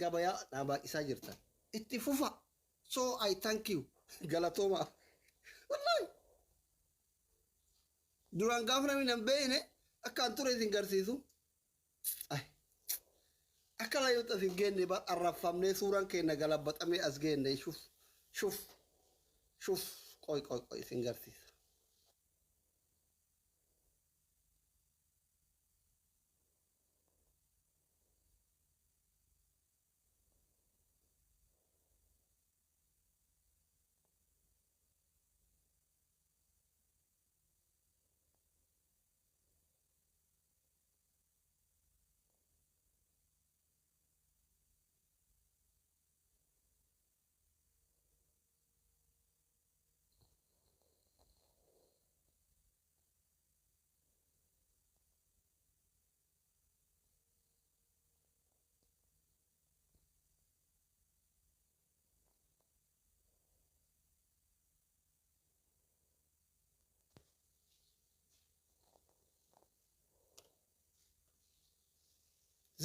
gabayaa dhaabaa isaa jirtan itti fufa. So I thank you. Galatooma. Wallahi. Duraan gaafa namni hin beekne akkaan ture isin garsiisu. Ay. Akka laayyoota isin geenne arrafamnee suuraan keenya galabbaxamee as geenne shuf shuf shuf qoy isin garsiisa.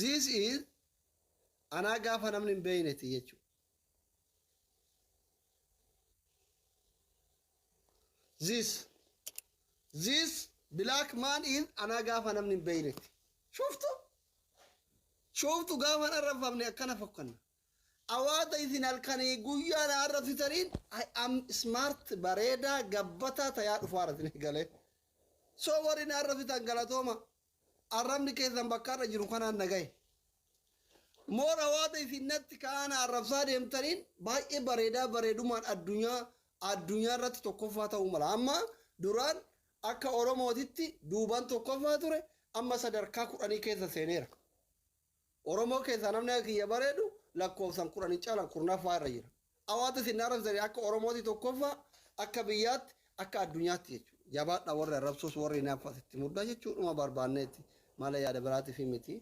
This is anaa gaafa namni hin beekneeti jechuudha. This black man is anaa gaafa namni hin beekneeti. Shuftu gaafa arrafamne akkana fakkanna. Awaada isin halkanii guyyaan arrafitaniin I am smart bareedaa gabbataa tayaa dhufaara isin galee. So warri arrafitan galatooma. Arrabni keessan bakkaarra jiru kanaan nagaye. Moora waata isinnatti kaana arrabsaa deemtaniin baay'ee bareedumaan addunyaa irratti tokkoffaa ta'uu mala. Amma duraan akka Oromootitti duubaan tokkoffaa ture amma sadarkaa 10 keessa seeneera. Oromoo keessaa namni kiyya bareedu lakkoofsan 10 caalan kurnaffaa irra jira. Awaata isin arrabsanii akka Oromooti tokkoffaa akka biyyaatti akka addunyaatti jechuudha. Jabaadha warri arrabsuus warri naafasitti muddaa jechuudha barbaanneetti mala yaada biraatiif miti.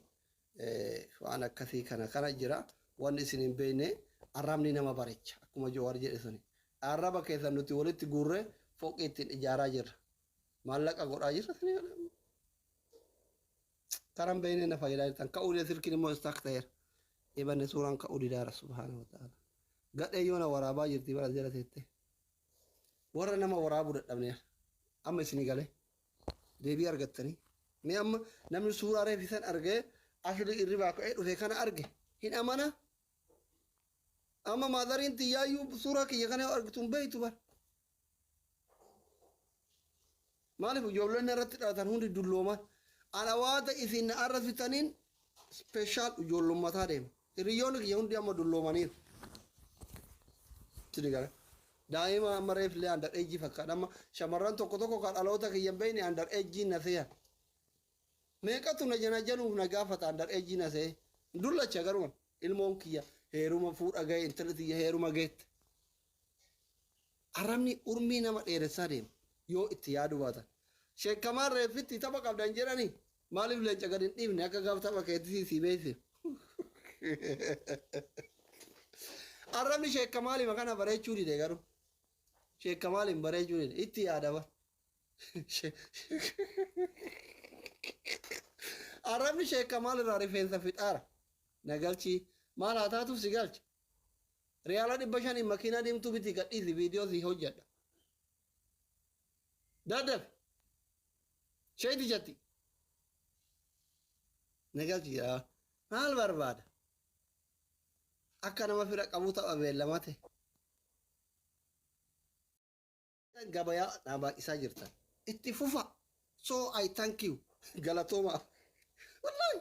Waan akkasii kana jira. Wanni isin hin beekne arrabni nama bareecha akkuma Jowaar jedhe suni. Arraba keessan nuti walitti guurree fooqii ittiin ijaaraa jirra. Maallaqa godhaa jirra. Karan beekne na fayyadaa jirtan. Ka'uudhee silkiin immoo istaak ta'eera. Ibanne suuraan ka'uu didaara subhaanahu wa ta'ala. Gadhee yoona waraabaa jirti bara jala teettee. Warra nama waraabuu dadhabne amma isin galee deebii argattanii. Mee amma namni suuraa reefisan argee asli irribaa ka'ee dhufe kana arge hin amana. Amma maadariin tiyyaayyuu suuraa kiyya kana argitu hin beektu bara. Maaliif ijoolleen irratti dhalatan hundi dullooman. Ana waata isin arrafitaniin speeshaal ijoollummataa deema. Hiriyoonni kiyya hundi amma dulloomaniiru. Sini gara. Daa'ima amma reefillee andar eejjii fakkaata. Amma shamarran tokko kan dhaloota kiyya hin beekne andar eejjii na seeya. Meeqatu na jana januuf na gaafata andar eejjii na see. Dullacha garuma ilmoon kiyya heeruma fuudha ga'e intalli tiyya heeruma geette. Arrabni urmii nama dheeressaa deema yoo itti yaadu baatan. Sheekamaan reefitti tapha qabdan jedhanii maaliif leenca gadi hin dhiifne akka gaaf tapha keetti si beekse. Arrabni sheekamaaliima kana bareechuu dide garuu. Sheekamaaliin bareechuu dide itti yaada bara. Arrabni sheekamaal irraa rifeensa fixaara. Nagalchi maal haa taatuuf si galcha. Riyaala 500 makiinaa deemtuu biti gadhiisi viidiyoo si hojjedha. Daddabe. Sheeti jatti. Nagalchi yaa maal barbaada? Akka nama fira qabu tapha beellamaa ta'e. Gabayaa dhaabaa isaa jirtan itti fufa. So I thank you. Galatooma. Wallahi.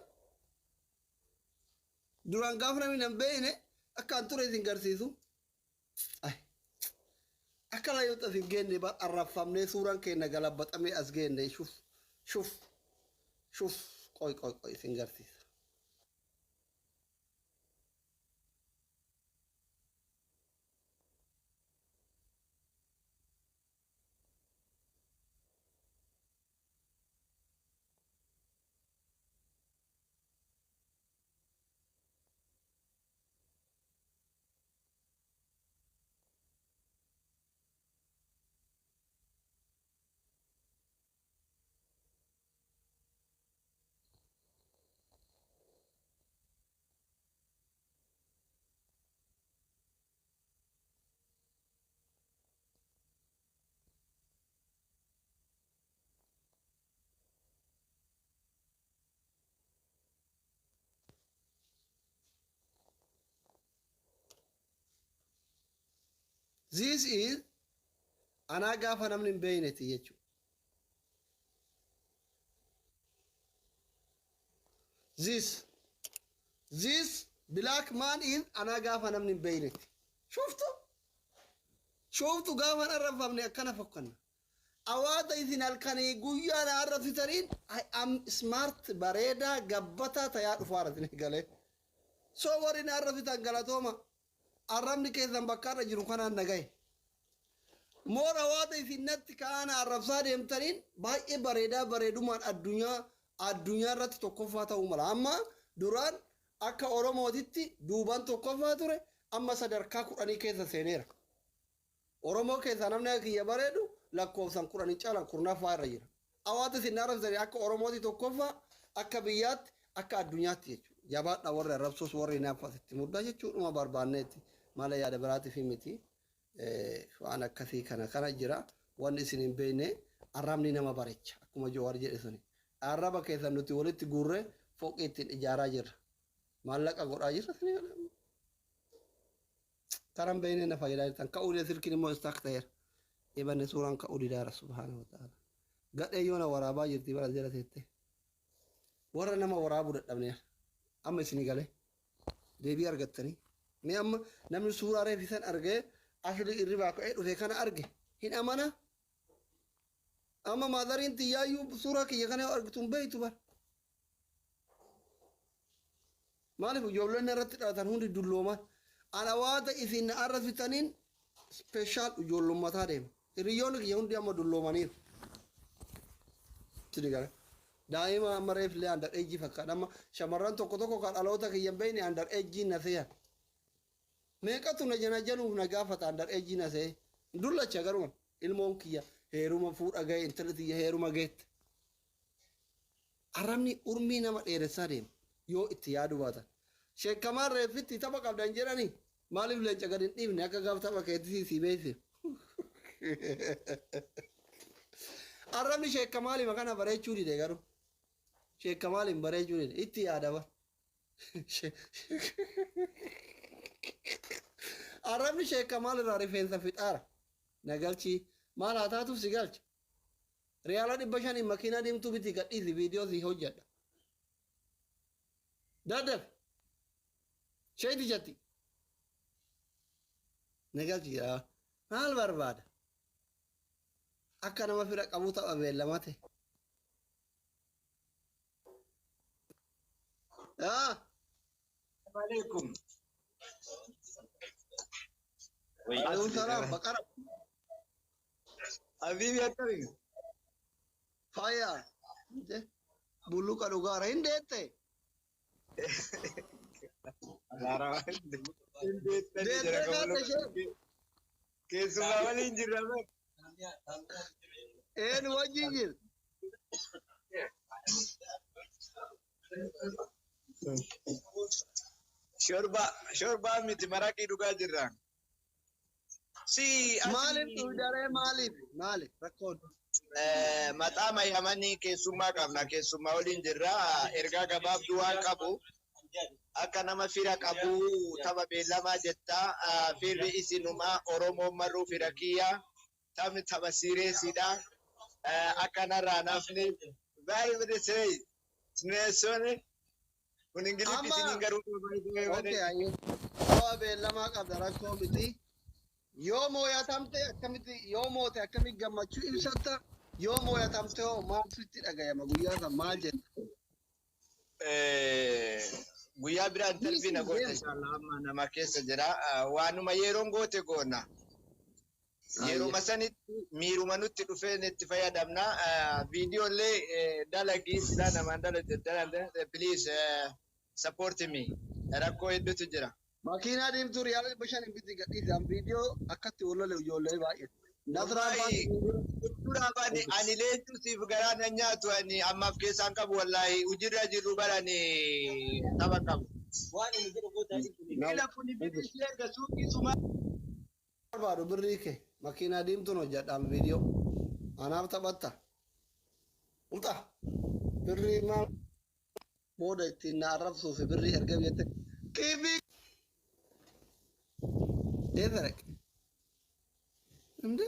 Duraan gaafa namni hin beekne akkaan ture isin garsiisu. Ay. Akka laayyoota isin geenne arrafamnee suuraan keenya galabbaxamee as geenne shuf shuf shuf qoy isin garsiisa. This is anaa gaafa namni hin beeyneti jechuudha. This black man is anaa gaafa namni hin beeyneti. Shuftu gaafa arrafamne akkana fakkanna. Awaada isin halkanii guyyaan arrafitaniin I am smart bareedaa gabbataa tayaa dhufaaratin galee. So warrin arrafitan galatooma. Arrabni keessan bakka irra jiru kanaan nagaye. Moora awaada isin natti kaana arrabsaa deemtaniin baay'ee bareedaa bareedumaan addunyaa irratti tokkoffaa ta'uu mala. Amma duraan akka Oromootitti duubaan tokkoffaa ture amma sadarkaa 10 keessa seeneera. Oromoo keessa namni kiyya bareedu lakkoofsan 10 caalan kurnaffaa irra jira. Awaata isin arrabsanii akka Oromooti tokkoffaa akka biyyaatti akka addunyaatti jechuudha. Jabaadha warri arrabsuus warri naafasitti muddaa jechuudha barbaanneetti mala yaada biraatiif miti. Waan akkasii kana jira. Wanni isin hin beekne arrabni nama bareecha akkuma Jowaar jedhe suni. Arraba keessa nuti walitti guurree fooqii ittiin ijaaraa jirra. Maallaqa godhaa jirra. Karan beekne na fayyadaa jirtan. Ka'uudhee silkiin immoo istaak ta'eera. Ibanne suuraan ka'uu didaara subhaanahu wa ta'ala. Gadhee yoona waraabaa jirti bara jala teettee. Warra nama waraabuu dadhabneera. Amma isin galee deebii argattanii. Mee amma namni suuraa reefisan argee asli irribaa ka'ee dhufe kana arge hin amana. Amma maadariin tiyyaayyuu suuraa kiyya kana argitu hin beektu bara. Maaliif ijoolleen irratti dhalatan hundi dullooman. Ana waata isin arrafitaniin speeshaal ijoollummataa deema. Hiriyoonni kiyya hundi amma dulloomaniiru. Sini gara. Daa'ima amma reefillee andar eejjii fakkaata. Amma shamarran tokko kan dhaloota kiyya hin beekne andar eejjii na seeyan. Meeqatu na jana januuf na gaafata andar eejjii na see. Dullacha garuma ilmoon kiyya heeruma fuudha ga'e intalli tiyya heeruma geette. Arrabni urmii nama dheeressaa deema yoo itti yaadu baatan. Sheekamaan reeffitti tapha qabdan jedhanii maaliif leenca gadi hin dhiifne akka gaaf tapha keetti si beekse. Arrabni sheekamaaliima kana bareechuu dide garuu. Sheekamaaliin bareechuu dide itti yaadaba. Arrabni sheekamaal irraa rifeensa fixaara. Nagalchi maal haa taatuuf si galcha. Riyaala 500 makiinaa deemtuu biti gadhiisi viidiyoo si hojjedha. Daddaf. Sheeti jatti. Nagalchi yaa maal barbaada? Akka nama fira qabu ta'a beellamate. Assalamualaikum. Alaikum salam. Bakara. Habibi akkami? Faya. Bulu ka dhugaara hin deette. Deette kaate shee. Keessumaa waliin jirra bar. Een wajjin jir. Shorba miti maraqii dhugaa jirra. Maaliif dhugaree maaliif rakkoon. Maxaa mayyamanii keessummaa qabna. Keessummaa waliin jirra. Ergaa gabaabduu waan qabu. Akka nama fira qabu tapha beellamaa jetta. Firri isinumaa Oromoon marruu fira kiyya. Taphni tapha siireesiidha. Akkanarraa nafni. Baay'ee badesee. Sineessoni. Kun Ingiliffii isiniin garuu baay'ee. Tapha beellamaa qabda rakkoo miti. Yoo mooyatamte akkamitti yoo moote akkamitti gammachuu ibsatta yoo mooyatamte hoo maaltu itti dhagayama guyyaa san maal jetta? Guyyaa biraan talbiina goote inshallah amma nama keessa jira. Waanuma yeroon goote goona. Yeruma sanitti miiruma nutti dhufee itti fayyadamna. Viidiyoolee dalagii silaa namaan dalagde please support me. Rakkoo hedduutu jira. Makiinaa deemtuu riyaala 500 biti gadhiisan viidiyoo akkatti wallole ijoollee baay'ee. Duraan ani leencuu siif garaan hin nyaatu ani ammaaf keessaan qabu wallaahi ujirra jirru barani tapha qabu. Miila kun bilisii erga suuqii suma. Barbaadu birrii kee makiinaa deemtuun hojjedhaan viidiyoo. Anaaf taphatta. Uta birrii maal booda ittiin na arrabsuuf birrii erga biyyatti. Kiibii. Eedarek እንዴ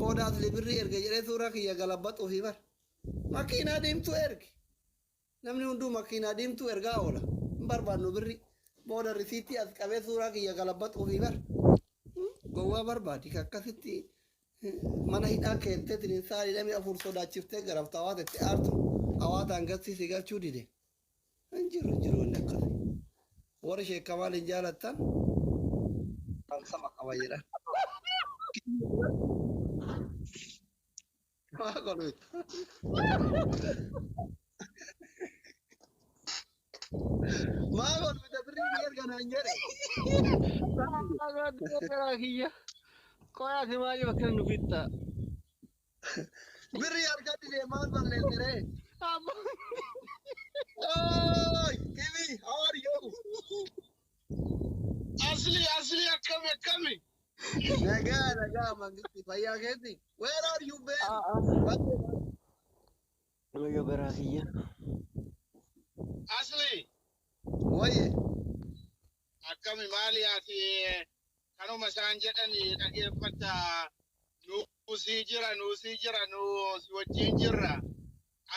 ቦዳት ሊብሪ ኤርገ ጀሬ ሱራ ኪያ ገለበጥ ኦፊ በር ማኪና ዲምቱ ኤርግ namni hundu makiina diimtuu ergaa oola hin barbaannu birri booda risiitii as qabee suuraa kiyya galabbat ofii bar gowwaa barbaadi akkasitti mana hidhaa keenteetiin saa hidhamii afur sodaachiftee garafta hawaatetti aartu hawaataan gatsiisii galchuu dide hin jiru inni akkasi warri sheekkamaan hin jaalattan sama qaba jedhan maa godhuutti ما قول بدبرين يرجعنا نجري ما قول بدبرين كويس ما يفكر نفيتا بري يرجع دي ما نبغى نجري أوه كيفي how are you أصلي أكمل نجا ما قلت فيا كذي where are you been يا براخية أصلي ويه أكمل مالي أتي كانوا مسانجتني أجيب فتا نوسيجرا نوسوجيجرا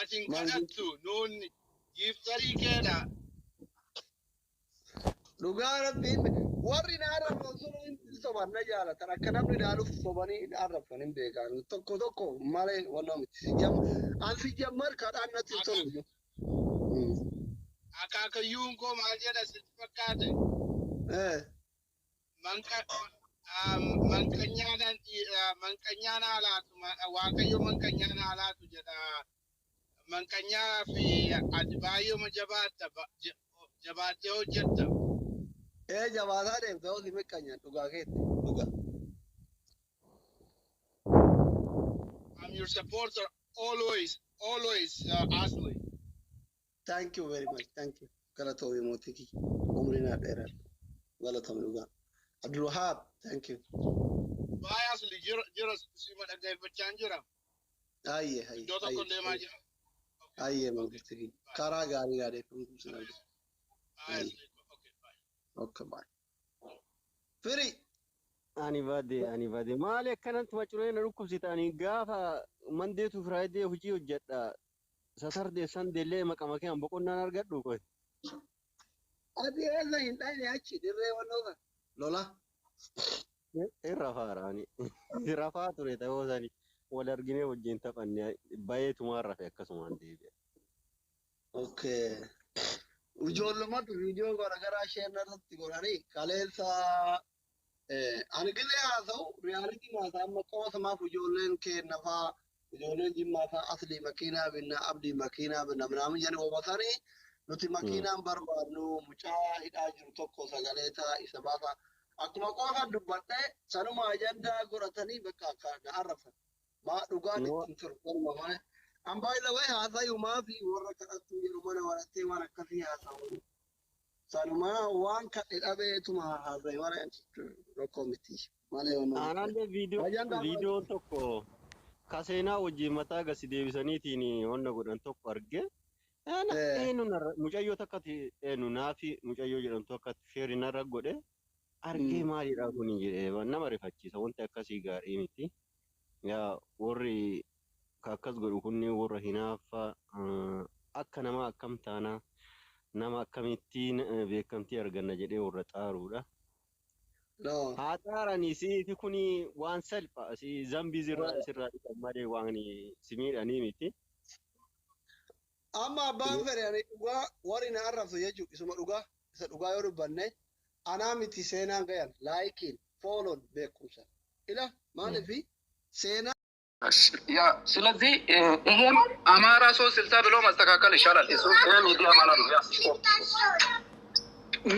أتين كاتو نون يفتري كذا لغارة بين وري نعرف نصور سوبر نجارة ترى كلام ندارو سوبرني نعرف فنين بيجان توكو ماله ونام يوم أنسي جمر كاران نتيجة Akaka yungo maljada sifakate. Mankanyana alatu wakayo mankanyana alatu jada mankanya fi adbayo majabata jabate hojjetta. Jabata de do di mekanya duga ke duga. I'm your supporter always Ashley. Thank you very much. Thank you. Kalato emotiki. Umrina dera. Walatam luga. Abdul Wahab, thank you. Bye Ashley. Jira sima da gai bachanjira. Aye. Dota kolle maji. Aye mangistiki. Kara gari gari kumsuna. Aye. Okay, bye. Firi. Ani bade. Maali akkanatti macureen dhukkubsitanii gaafa mandeetu Friday hojii hojjedha. Saturday Sunday lee maqama kee boqonnaan argadhu koy. Adi eza hindani achi dirree wanoota. Lola. Rafaa ture ta'uu isaanii wal arginee wajjin taphannee baay'eetumaan rafe akkasumaan deebi'e. Okay. Ijoollumatu viidiyoo garaagaraa isheen irratti godhanii kaleessa ani gilee haa ta'u riyaalitiin haa ta'u amma qoosamaaf ijoolleen kenna fa'aa ijoolleen jimmaa fa'aa asli makiinaa binna abdii makiinaa binna minaamin jedhanii obatanii nuti makiinaan barbaadnu mucaa hidhaa jiru tokko sagaleetaa isa baasa akkuma qofa dubbadhee sanuma ajandaa godhatanii bakka akka arrafan maa dhugaan ittiin turu galma malee. An by the way haasayumaa fi warra kadhattuu jedhu mana warattee waan akkasii haasa'u. Sanumaa waan kadhe dhabeetuma haasayu waan rakkoo miti. Aanaallee viidiyoo tokko kaseenaa wajjin mataa gasi deebisaniitiin wanna godhan tokko arge. Mucayyoo takkatti naafi mucayyoo jedhamtu akkatti sheerinarra godhe argee maalidhaa kun jedhee nama rifachiisa wanti akkasii gaarii miti. Yaa warri akkas godhu kunni warra hinaafa akka nama akkam taana nama akkamittiin beekamtii arganna jedhee warra xaaruudha. Haa xaaranii siiti kuni waan salphaa si zambii sirraa dhiqan malee waan si miidhanii miti. Amma abbaan fedhe ani dhugaa warri na arrabsu jechuudha isuma dhugaa isa dhugaa yoo dubbanne anaa miti seenaan gayan laayikiin fooloon beekumsa. Ila maaliifi seenaa ያ ስለዚህ ይሄን አማራ ሰው ስልሳ ብሎ ማስተካከል ይሻላል። እሱ ሚዲያ ማለት ነው።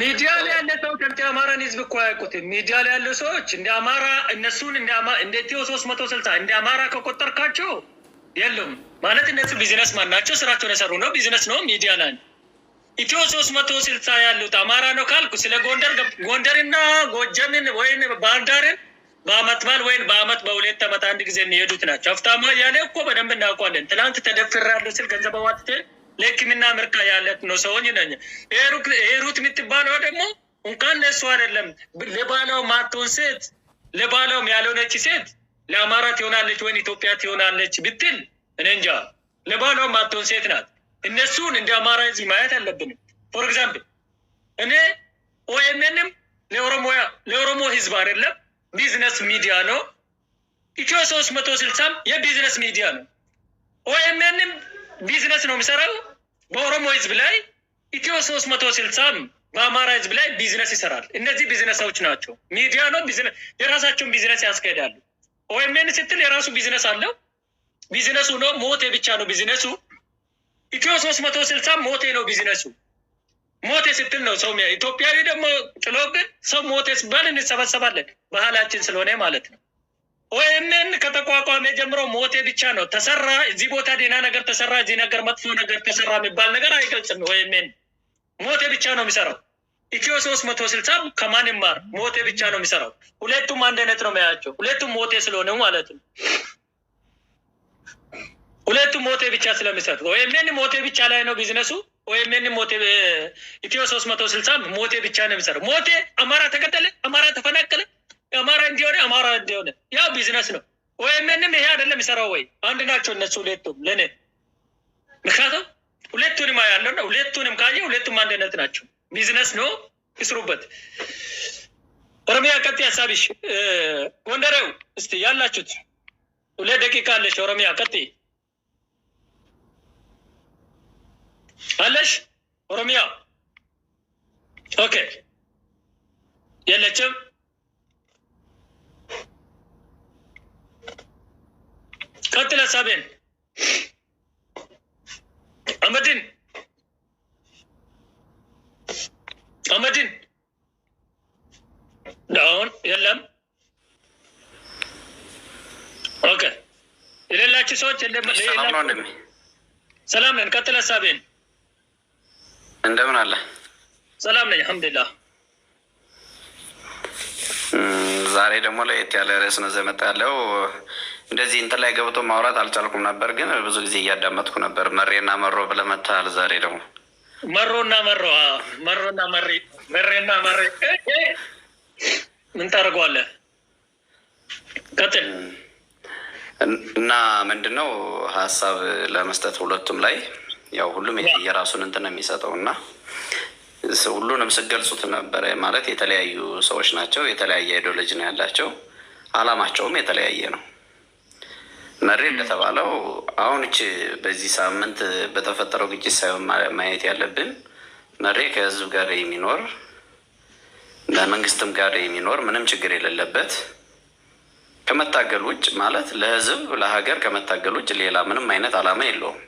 ሚዲያ ላይ ያለ ሰው ከብቻ አማራን ህዝብ እኮ አያውቁትም። ሚዲያ ላይ ያሉ ሰዎች እንደ አማራ እነሱን እንደ ኢትዮ 360 እንደ አማራ ከቆጠርካቸው የለም ማለት እነሱ ቢዝነስ ማን ናቸው? ስራቸውን የሰሩ ነው። ቢዝነስ ነው ሚዲያ ላይ ኢትዮ 360 ያሉት አማራ ነው ካልኩ ስለ ጎንደርና ጎጀምን ወይም ባህር ዳርን በአመት በዓል ወይም በአመት በሁለት ዓመት አንድ ጊዜ የሚሄዱት ናቸው። ሀብታሙ ያለ እኮ በደንብ እናውቀዋለን። ትናንት ተደፍሬያለሁ ስል ገንዘብ አዋጥቼ ለሕክምና ምርቃ ያለት ነው ሰውኝ ነኝ። ሩት የምትባለው ደግሞ እንኳን ለእሱ አይደለም ለባሏ ማትሆን ሴት ለባሏም ያልሆነች ሴት ለአማራ ትሆናለች ወይ ኢትዮጵያ ትሆናለች ብትል እኔ እንጃ። ለባሏ ማትሆን ሴት ናት። እነሱን እንደ አማራ ህዝብ ማየት አለብንም። ፎር ኤግዛምፕል እኔ ኦኤምኤንም ለኦሮሞ ህዝብ አይደለም ቢዝነስ ሚዲያ ነው። ኢትዮ 360 የቢዝነስ ሚዲያ ነው። ኦኤምኤንም ቢዝነስ ነው የሚሰራው በኦሮሞ ህዝብ ላይ። ኢትዮ 360 በአማራ ህዝብ ላይ ቢዝነስ ይሰራል። እነዚህ ቢዝነሶች ናቸው። ሚዲያ ነው፣ ቢዝነስ የራሳቸውን ቢዝነስ ያስኬዳሉ። ኦኤምኤን ስትል የራሱ ቢዝነስ አለው። ቢዝነሱ ነው ሞቴ ብቻ ነው ቢዝነሱ። ኢትዮ 360 ሞቴ ነው ቢዝነሱ። ሞቴ ስትል ነው ሰው ሚያ ኢትዮጵያዊ ደግሞ ጥሎብን ሰው ሞቴ ሲባል እንሰበሰባለን ባህላችን ስለሆነ ማለት ነው። ኦኤምኤን ከተቋቋመ ጀምሮ ሞቴ ብቻ ነው ተሰራ፣ እዚህ ቦታ ዴና ነገር ተሰራ፣ እዚህ ነገር መጥፎ ነገር ተሰራ የሚባል ነገር አይገልጽም። ኦኤምኤን ሞቴ ብቻ ነው የሚሰራው። ኢትዮ 360 ከማን ይማር? ሞቴ ብቻ ነው የሚሰራው። ሁለቱም አንድ አይነት ነው የሚያያቸው። ሁለቱም ሞቴ ስለሆነ ማለት ነው። ሁለቱም ሞቴ ብቻ ስለሚሰሩ ኦኤምኤን ሞቴ ብቻ ላይ ነው ቢዝነሱ። ኦኤምኤን ሞቴ ኢትዮ 360 ሞቴ ብቻ ነው የሚሰራው። ሞቴ አማራ ተገደለ፣ አማራ ተፈናቀለ፣ አማራ እንዲሆነ አማራ እንዲሆነ ያው ቢዝነስ ነው። ኦኤምኤንም ይሄ አይደለም የሚሰራው ወይ? አንድ ናቸው እነሱ ሁለቱም ለኔ። ምክንያቱም ሁለቱንም ያለውና ሁለቱንም ካየ ሁለቱም አንድ አይነት ናቸው። ቢዝነስ ነው፣ ይስሩበት። ኦሮሚያ ቀጥ ሀሳብሽ ጎንደሬው እስቲ ያላችሁት 2 ደቂቃ አለሽ። ኦሮሚያ ቀጥ አለሽ። ኦሮሚያ ኦኬ የለችም። ቀጥል ሀሳቤን አመድን ዳውን የለም። ኦኬ የሌላችሁ ሰዎች ሰላም ነን። ቀጥል ሀሳቤን። እንደምን አለ? ሰላም ነኝ አልሐምዱሊላህ። ዛሬ ደግሞ ለየት ያለ ርዕስ ነው ዘመጣ ያለው። እንደዚህ እንትን ላይ ገብቶ ማውራት አልቻልኩም ነበር፣ ግን ብዙ ጊዜ እያዳመጥኩ ነበር። መሬና መሮ ብለህ መጥተሃል። ዛሬ ደግሞ መሬና መሬ ምን ታደርገዋለህ? ቀጥል እና ምንድነው ሀሳብ ለመስጠት ሁለቱም ላይ ያው ሁሉም የራሱን እንትን የሚሰጠው እና ሁሉንም ስገልጹት ነበረ። ማለት የተለያዩ ሰዎች ናቸው፣ የተለያየ አይዲዮሎጂ ነው ያላቸው፣ አላማቸውም የተለያየ ነው። መሬ እንደተባለው አሁን በዚህ ሳምንት በተፈጠረው ግጭት ሳይሆን ማየት ያለብን መሬ ከህዝብ ጋር የሚኖር ለመንግስትም ጋር የሚኖር ምንም ችግር የሌለበት ከመታገል ውጭ ማለት ለህዝብ ለሀገር ከመታገል ውጭ ሌላ ምንም አይነት አላማ የለውም።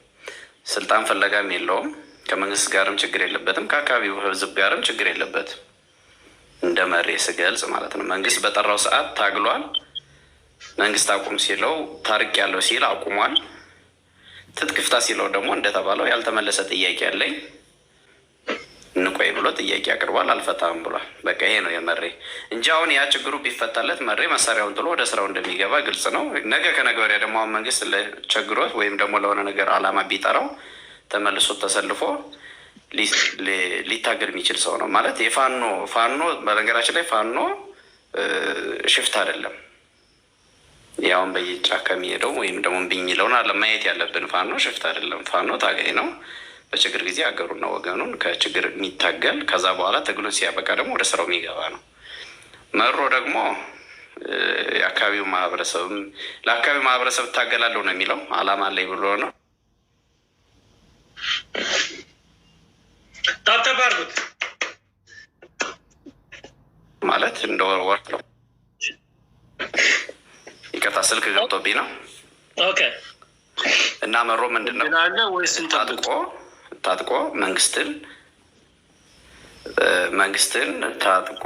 ስልጣን ፈለጋም የለውም። ከመንግስት ጋርም ችግር የለበትም። ከአካባቢው ህዝብ ጋርም ችግር የለበትም። እንደ መሬ ስገልጽ ማለት ነው። መንግስት በጠራው ሰዓት ታግሏል። መንግስት አቁም ሲለው ታርቅ ያለው ሲል አቁሟል። ትጥቅ ፍታ ሲለው ደግሞ እንደተባለው ያልተመለሰ ጥያቄ አለኝ እንቆይ ብሎ ጥያቄ አቅርቧል። አልፈታም ብሏል። በቃ ይሄ ነው የመሬ እንጂ አሁን ያ ችግሩ ቢፈታለት መሬ መሳሪያውን ጥሎ ወደ ስራው እንደሚገባ ግልጽ ነው። ነገ ከነገ ወዲያ ደግሞ አሁን መንግስት ለቸግሮት ወይም ደግሞ ለሆነ ነገር አላማ ቢጠራው ተመልሶ ተሰልፎ ሊታገል የሚችል ሰው ነው ማለት ፋኖ በነገራችን ላይ ፋኖ ሽፍት አይደለም። ያውን በየጫካ የሚሄደው ወይም ደግሞ የሚለውን አለማየት ያለብን ፋኖ ሽፍት አይደለም። ፋኖ ታጋይ ነው። በችግር ጊዜ ሀገሩና ወገኑን ከችግር የሚታገል ከዛ በኋላ ትግሉን ሲያበቃ ደግሞ ወደ ስራው የሚገባ ነው። መሮ ደግሞ የአካባቢው ማህበረሰብም ለአካባቢው ማህበረሰብ እታገላለሁ ነው የሚለው አላማ አለኝ ብሎ ነው። ታተባርጉት ማለት እንደወር ነው። ይቀጣ ስልክ ገብቶብኝ ነው። ኦኬ እና መሮ ምንድነው ታጥቆ መንግስትን ታጥቆ